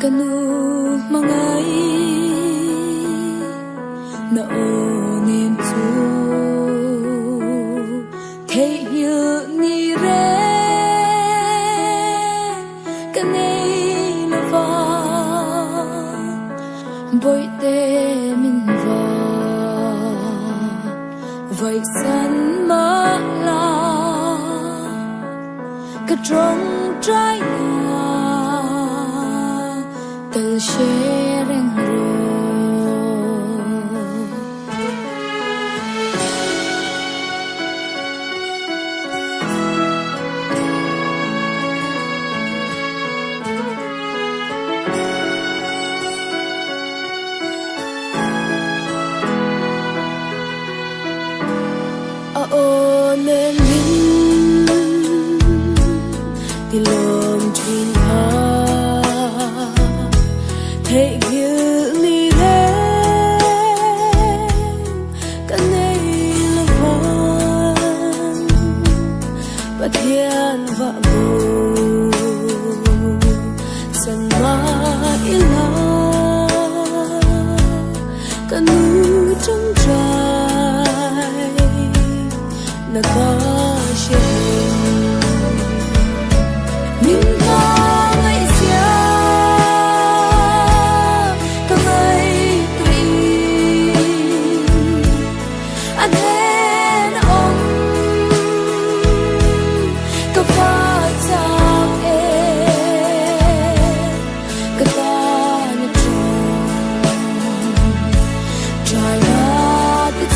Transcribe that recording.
Kanu mangai na onin tu thấy yêu ni re kanei lava boy te min va vai san ma la ka trong trai tel sharing ro a o nen min ti lom twin ha thấy yêu ni re kanei lavan và thiên và bồ san ma ila kanu trong trai na ka she min ka ngai sia ka ngai tui aden om ka fa chang e ka ta ni trai na the